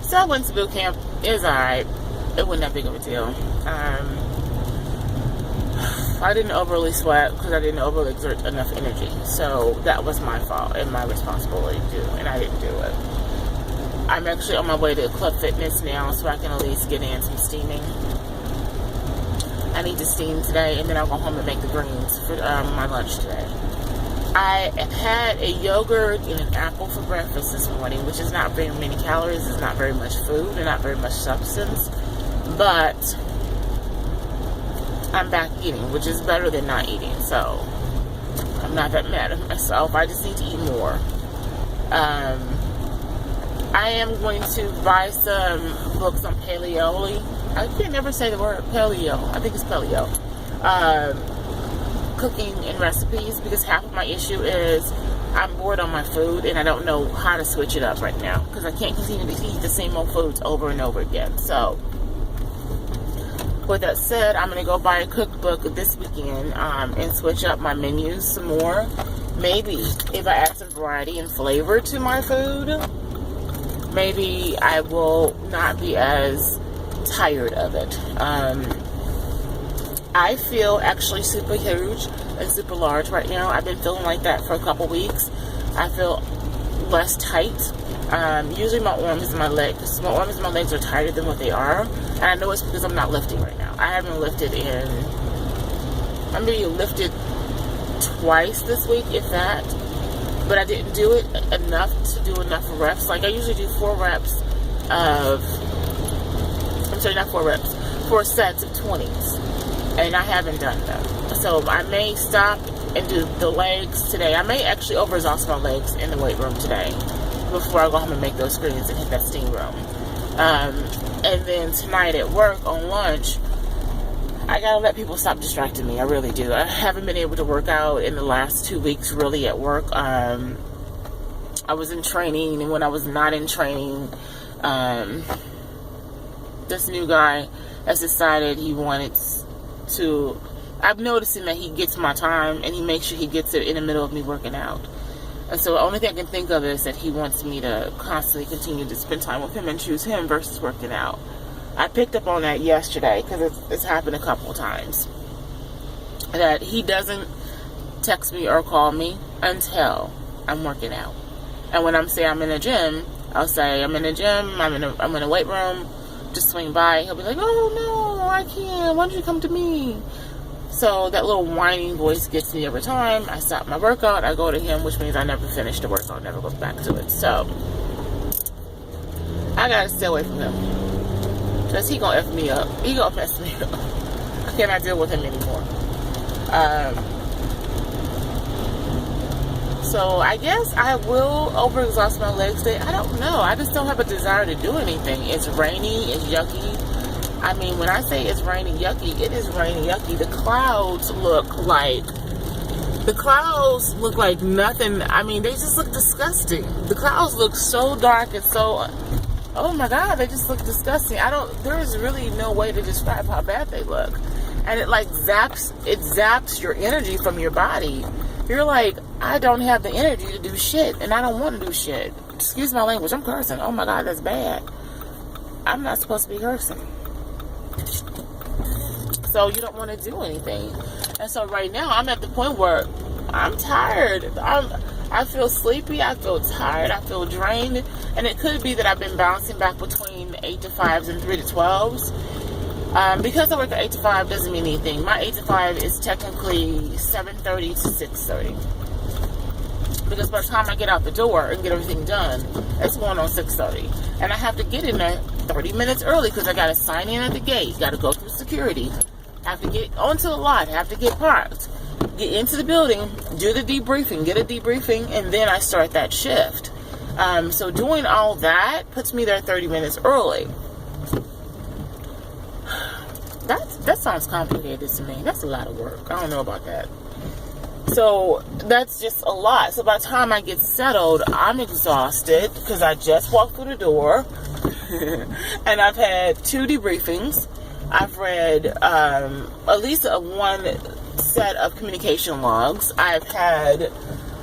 So I went to boot camp. It was alright. It wasn't that big of a deal. I didn't overly sweat because I didn't overly exert enough energy. So that was my fault and my responsibility to do, and I didn't do it. I'm actually on my way to Club Fitness now, so I can at least get in some steaming. I need to steam today, and then I'll go home and make the greens for my lunch today. I had a yogurt and an apple for breakfast this morning, which is not very many calories, it's not very much food, and not very much substance, but I'm back eating, which is better than not eating, so I'm not that mad at myself. I just need to eat more. I am going to buy some books on paleo. I can never say the word paleo. I think it's paleo. Cooking and recipes, because half of my issue is I'm bored on my food and I don't know how to switch it up right now because I can't continue to eat the same old foods over and over again. So with that said, I'm going to go buy a cookbook this weekend and switch up my menus some more. Maybe if I add some variety and flavor to my food, maybe I will not be as tired of it. I feel actually super huge and super large right now. I've been feeling like that for a couple weeks. I feel less tight. Usually my arms and my legs. My arms and my legs are tighter than what they are. And I know it's because I'm not lifting right now. I haven't lifted I maybe lifted twice this week, if that. But I didn't do it enough to do enough reps. Like I usually do 4 reps of, I'm sorry, not 4 reps, 4 sets of 20s. And I haven't done them. So I may stop and do the legs today. I may actually overexhaust my legs in the weight room today before I go home and make those screens and hit that steam room. And then tonight at work on lunch, I gotta let people stop distracting me. I really do. I haven't been able to work out in the last 2 weeks really at work. I was in training, and when I was not in training, this new guy has decided he wanted to, I'm noticing that he gets my time and he makes sure he gets it in the middle of me working out. And so the only thing I can think of is that he wants me to constantly continue to spend time with him and choose him versus working out. I picked up on that yesterday because it's happened a couple of times. That he doesn't text me or call me until I'm working out. And when I'm saying I'm in a gym, I'll say I'm in a gym, I'm in a weight room, just swing by. He'll be like, oh no, I can't, why don't you come to me? So that little whining voice gets me every time. I stop my workout, I go to him, which means I never finish the workout, never go back to it. So I gotta stay away from him, because he gonna F me up. He gonna mess me up. I cannot deal with him anymore. So I guess I will overexhaust my legs today. I don't know. I just don't have a desire to do anything. It's rainy. It's yucky. I mean, when I say it's rainy yucky, it is rainy yucky. The clouds look like nothing. I mean, they just look disgusting. The clouds look so dark and so, oh my God, they just look disgusting. There is really no way to describe how bad they look. And it zaps your energy from your body. You're like, I don't have the energy to do shit, and I don't want to do shit. Excuse my language, I'm cursing. Oh my God, that's bad. I'm not supposed to be cursing. So you don't want to do anything. And so right now, I'm at the point where I'm tired. I feel sleepy, I feel tired, I feel drained. And it could be that I've been bouncing back between 8 to 5s and 3 to 12s. Because I work at 8 to 5 doesn't mean anything. My 8 to 5 is technically 7:30 to 6:30. Because by the time I get out the door and get everything done, it's going on 6:30. And I have to get in there 30 minutes early because I got to sign in at the gate, got to go through security, have to get onto the lot, have to get parked, get into the building, do the debriefing, get a debriefing, and then I start that shift. So doing all that puts me there 30 minutes early. That sounds complicated to me. That's a lot of work. I don't know about that. So that's just a lot. So by the time I get settled, I'm exhausted because I just walked through the door and I've had 2 debriefings. I've read at least one set of communication logs. I've had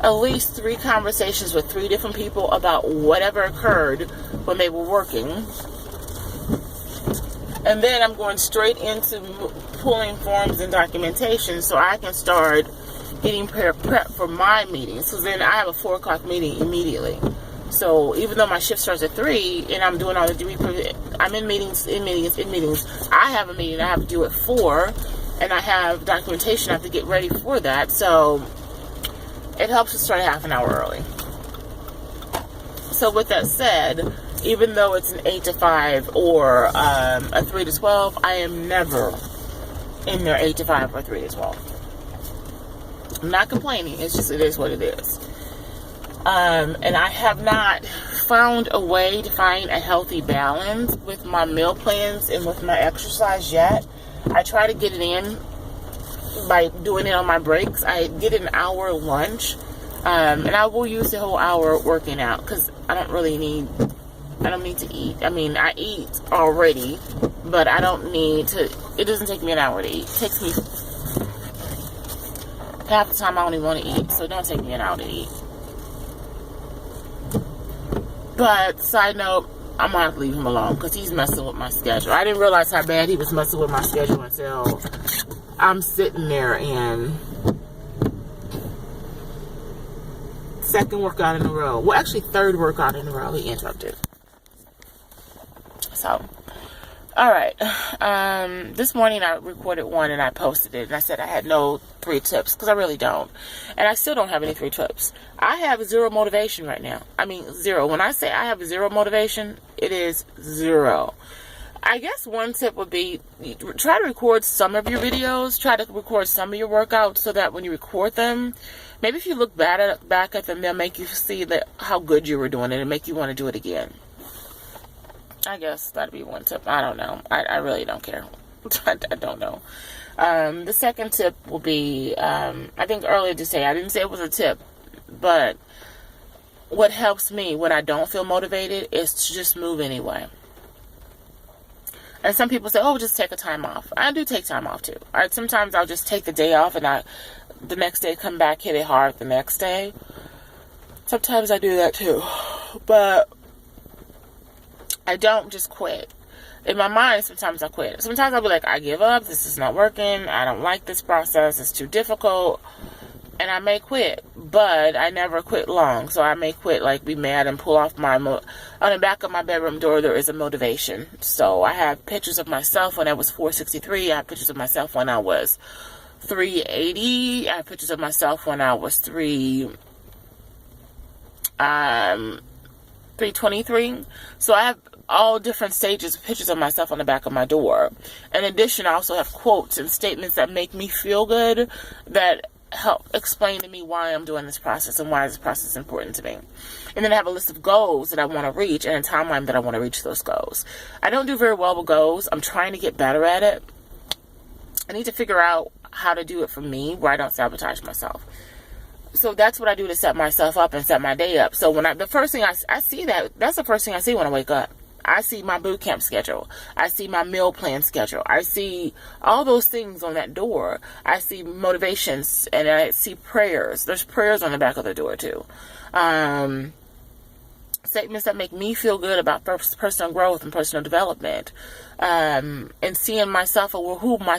at least 3 conversations with 3 different people about whatever occurred when they were working. And then I'm going straight into pulling forms and documentation so I can start getting prep for my meetings. So then I have a 4 o'clock meeting immediately. So even though my shift starts at 3 and I'm doing all the I'm in meetings. I have a meeting I have to do at 4, and I have documentation I have to get ready for that. So it helps to start half an hour early. So with that said, even though it's an 8 to 5 or a 3 to 12, I am never in there 8 to 5 or 3 to 12. I'm not complaining. It's just, it is what it is. And I have not found a way to find a healthy balance with my meal plans and with my exercise yet. I try to get it in by doing it on my breaks. I get an hour lunch, and I will use the whole hour working out because I don't need to eat. I mean, I eat already, but I don't need to. It doesn't take me an hour to eat. It takes me half the time I don't even want to eat, so it don't take me an hour to eat. But side note, I'm gonna have to leave him alone because he's messing with my schedule. I didn't realize how bad he was messing with my schedule until I'm sitting there and second workout in a row. Well, actually, 3rd workout in a row. He interrupted. So, all right. This morning I recorded one and I posted it. And I said I had no 3 tips because I really don't. And I still don't have any 3 tips. I have 0 motivation right now. I mean, 0. When I say I have 0 motivation, it is 0. I guess one tip would be try to record some of your videos. Try to record some of your workouts so that when you record them, maybe if you look back at them, they'll make you see how good you were doing it and make you want to do it again. I guess that'd be one tip. I don't know. I really don't care. I don't know. The second tip will be, I think earlier to say, I didn't say it was a tip, but what helps me when I don't feel motivated is to just move anyway. And some people say, oh, just take a time off. I do take time off too. Sometimes I'll just take the day off and the next day come back, hit it hard the next day. Sometimes I do that too. But I don't just quit. In my mind, sometimes I quit. Sometimes I'll be like, I give up. This is not working. I don't like this process. It's too difficult. And I may quit. But I never quit long. So I may quit, like, be mad and pull off on the back of my bedroom door, there is a motivation. So I have pictures of myself when I was 463. I have pictures of myself when I was 380. I have pictures of myself when I was 323. So I have all different stages of pictures of myself on the back of my door. In addition, I also have quotes and statements that make me feel good, that help explain to me why I'm doing this process and why this process is important to me. And then I have a list of goals that I want to reach and a timeline that I want to reach those goals. I don't do very well with goals. I'm trying to get better at it. I need to figure out how to do it for me where I don't sabotage myself. So that's what I do to set myself up and set my day up. So when the first thing I see that's the first thing I see when I wake up. I see my boot camp schedule. I see my meal plan schedule. I see all those things on that door. I see motivations and I see prayers. There's prayers on the back of the door too. Statements that make me feel good about personal growth and personal development. And seeing myself or who I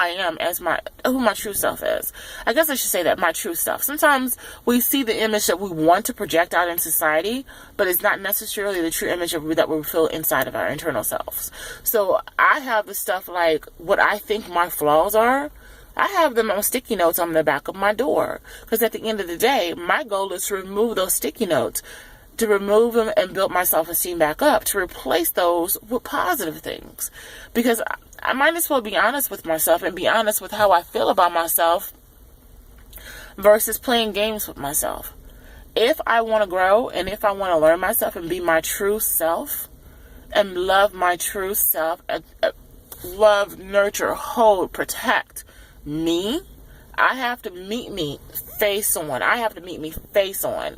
am as who my true self is. I guess I should say that, my true self. Sometimes we see the image that we want to project out in society, but it's not necessarily the true image that we feel inside of our internal selves. So I have the stuff like what I think my flaws are. I have them on sticky notes on the back of my door. Because at the end of the day, my goal is to remove those sticky notes, to remove them and build my self-esteem back up, to replace those with positive things. Because I might as well be honest with myself and be honest with how I feel about myself versus playing games with myself. If I want to grow and if I want to learn myself and be my true self and love my true self, love, nurture, hold, protect me, I have to meet me face on. I have to meet me face on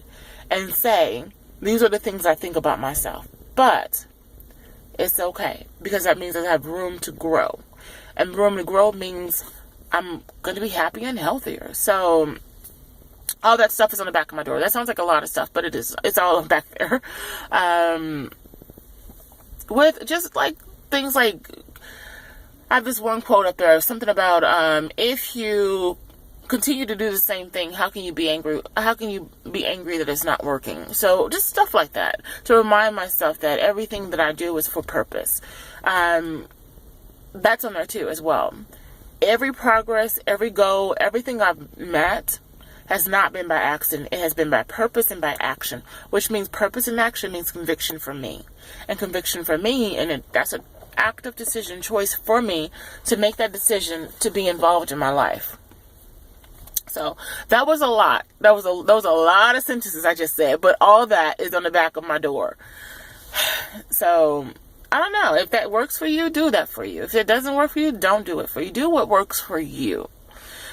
and say, these are the things I think about myself. But it's okay, because that means I have room to grow. And room to grow means I'm going to be happy and healthier. So All that stuff is on the back of my door. That sounds like a lot of stuff, but it is. It's all back there. With just like things like, I have this one quote up there, something about if you continue to do the same thing, how can you be angry? How can you be angry that it's not working? So just stuff like that to remind myself that everything that I do is for purpose. That's on there too as well. Every progress, every goal, everything I've met has not been by accident. It has been by purpose and by action, which means purpose and action means conviction for me. And conviction for me, and that's an active decision choice for me to make that decision to be involved in my life. So that was a lot. That was a lot of sentences I just said, but all that is on the back of my door. So I don't know. If that works for you, do that for you. If it doesn't work for you, don't do it for you. Do what works for you.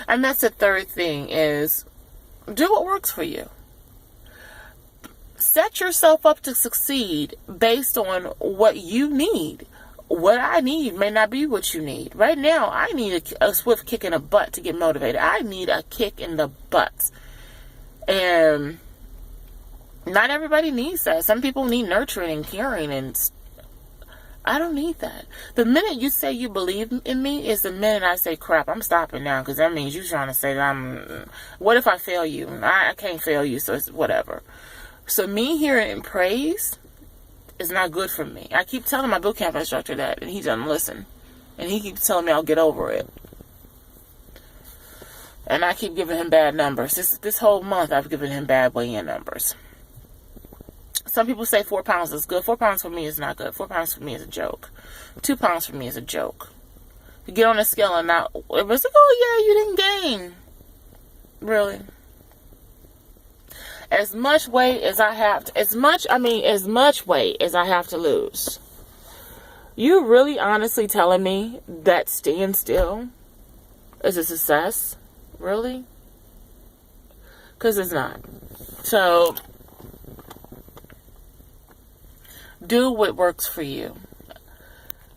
And that's the third thing, is do what works for you. Set yourself up to succeed based on what you need. What I need may not be what you need. Right now, I need a swift kick in the butt to get motivated. I need a kick in the butt. And not everybody needs that. Some people need nurturing and caring, and I don't need that. The minute you say you believe in me is the minute I say, crap, I'm stopping now, because that means you're trying to say that what if I fail you? I can't fail you, so it's whatever. So me hearing in praise is not good for me. I keep telling my boot camp instructor that, and he doesn't listen. And he keeps telling me I'll get over it. And I keep giving him bad numbers. This whole month I've given him bad weigh-in numbers. Some people say 4 pounds is good. 4 pounds for me is not good. 4 pounds for me is a joke. 2 pounds for me is a joke. You get on the scale and not, it was like, oh yeah, you didn't gain. Really? As much weight as I have to, as much weight as I have to lose. You really honestly telling me that staying still is a success? Really? Because it's not. So do what works for you.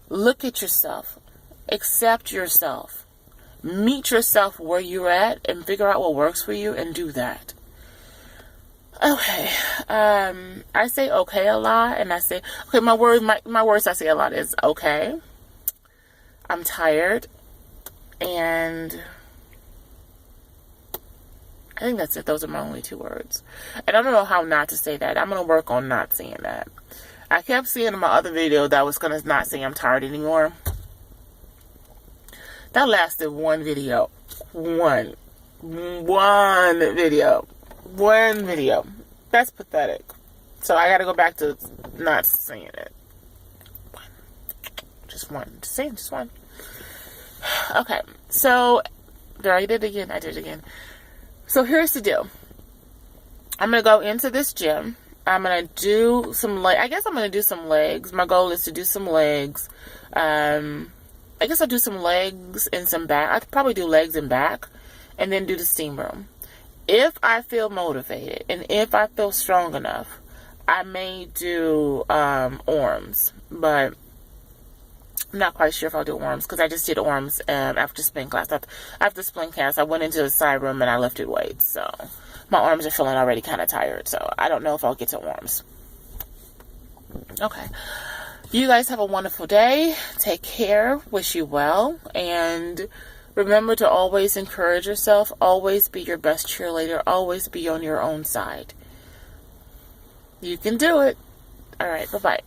Look at yourself. Accept yourself. Meet yourself where you're at and figure out what works for you and do that. Okay. I say okay a lot, and I say, okay, my words I say a lot is okay, I'm tired, and I think that's it. Those are my only 2 words. And I don't know how not to say that. I'm going to work on not saying that. I kept seeing in my other video that I was going to not say I'm tired anymore. That lasted one video. One video. That's pathetic. So I got to go back to not saying it. Just one. Just one. Okay. So, there, I did it again. I did it again. So here's the deal. I'm going to go into this gym. I'm going to do some legs. I guess I'm going to do some legs. My goal is to do some legs. I guess I'll do some legs and some back. I'd probably do legs and back. And then do the steam room. If I feel motivated and if I feel strong enough, I may do arms. But I'm not quite sure if I'll do arms, because I just did arms after spin class. After spin class, I went into the side room and I lifted weights. So my arms are feeling already kind of tired. So I don't know if I'll get to arms. Okay. You guys have a wonderful day. Take care. Wish you well. And remember to always encourage yourself. Always be your best cheerleader. Always be on your own side. You can do it. All right. Bye-bye.